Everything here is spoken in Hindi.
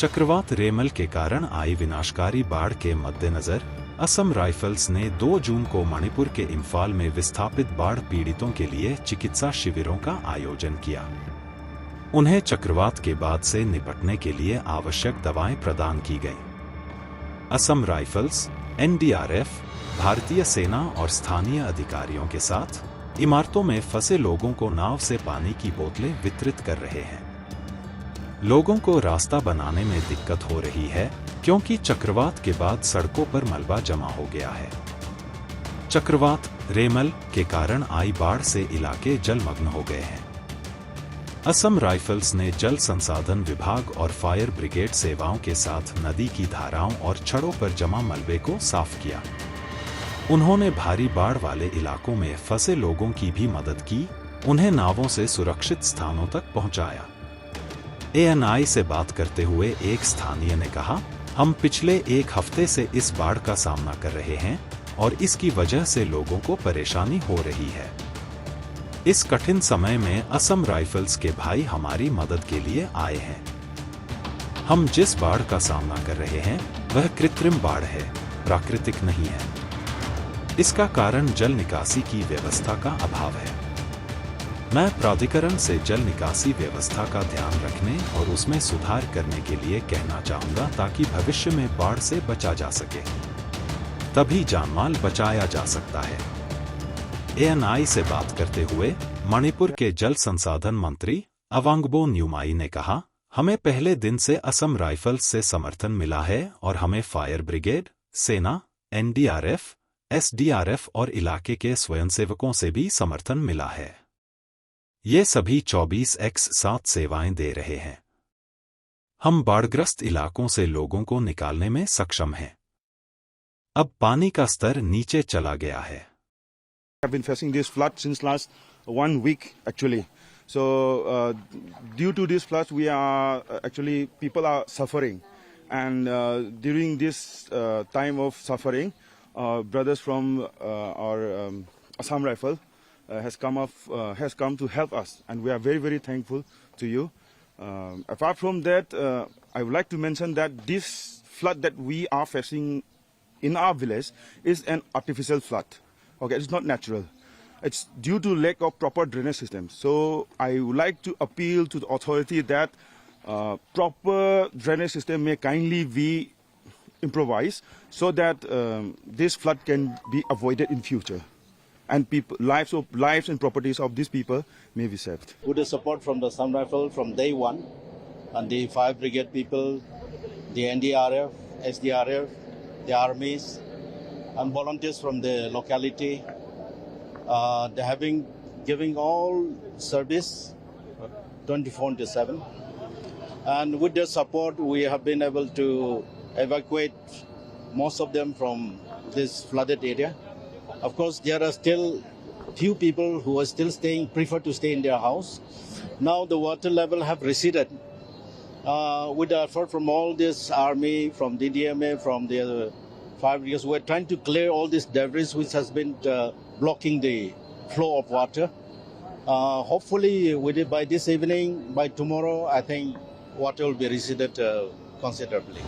चक्रवात रेमल के कारण आई विनाशकारी बाढ़ के मद्देनजर असम राइफल्स ने 2 जून को मणिपुर के इम्फाल में विस्थापित बाढ़ पीड़ितों के लिए चिकित्सा शिविरों का आयोजन किया। उन्हें चक्रवात के बाद से निपटने के लिए आवश्यक दवाएं प्रदान की गईं। असम राइफल्स, एनडीआरएफ, भारतीय सेना और स्थानीय अधिकारियों के साथ इमारतों में फंसे लोगों को नाव से पानी की बोतलें वितरित कर रहे हैं। लोगों को रास्ता बनाने में दिक्कत हो रही है क्योंकि चक्रवात के बाद सड़कों पर मलबा जमा हो गया है। चक्रवात रेमल के कारण आई बाढ़ से इलाके जलमग्न हो गए हैं। असम राइफल्स ने जल संसाधन विभाग और फायर ब्रिगेड सेवाओं के साथ नदी की धाराओं और छड़ों पर जमा मलबे को साफ किया। उन्होंने भारी बाढ़ वाले इलाकों में फंसे लोगों की भी मदद की, उन्हें नावों से सुरक्षित स्थानों तक पहुंचाया। एएनआई से बात करते हुए एक स्थानीय ने कहा, हम पिछले 1 हफ्ते से इस बाढ़ का सामना कर रहे हैं और इसकी वजह से लोगों को परेशानी हो रही है। इस कठिन समय में असम राइफल्स के भाई हमारी मदद के लिए आए हैं। हम जिस बाढ़ का सामना कर रहे हैं वह कृत्रिम बाढ़ है, प्राकृतिक नहीं है। इसका कारण जल निकासी की व्यवस्था का अभाव है। मैं प्राधिकरण से जल निकासी व्यवस्था का ध्यान रखने और उसमें सुधार करने के लिए कहना चाहूंगा ताकि भविष्य में बाढ़ से बचा जा सके। तभी जानमाल बचाया जा सकता है। एएनआई से बात करते हुए मणिपुर के जल संसाधन मंत्री अवांगबो न्यूमाई ने कहा, हमें पहले दिन से असम राइफल्स से समर्थन मिला है और हमें फायर ब्रिगेड, सेना, एनडीआरएफ, एसडीआरएफ और इलाके के स्वयंसेवकों से भी समर्थन मिला है। ये सभी 24x7 सेवाएं दे रहे हैं। हम बाढ़ग्रस्त इलाकों से लोगों को निकालने में सक्षम हैं। अब पानी का स्तर नीचे चला गया है। I've been facing this flood since last 1 week actually. So due to this flood, we are actually people are suffering, and during this time of suffering, brothers from our Assam Rifle has come to help us, and we are very thankful to you. Apart from that, I would like to mention that this flood that we are facing in our village is an artificial flood. Okay, it's not natural. It's due to lack of proper drainage system. So I would like to appeal to the authority that proper drainage system may kindly be improvised so that this flood can be avoided in future, and lives and properties of these people may be saved. With the support from the Assam Rifle from day one, and the fire brigade people, the NDRF, SDRF, the armies, and volunteers from the locality, they have been giving all service 24/7. And with their support, we have been able to evacuate most of them from this flooded area. Of course, there are still few people who are still prefer to stay in their house. Now the water level have receded. With the effort from all this army, from DDMA, from the fire brigades, we're trying to clear all this debris which has been blocking the flow of water. Hopefully, by this evening, by tomorrow, I think water will be receded considerably.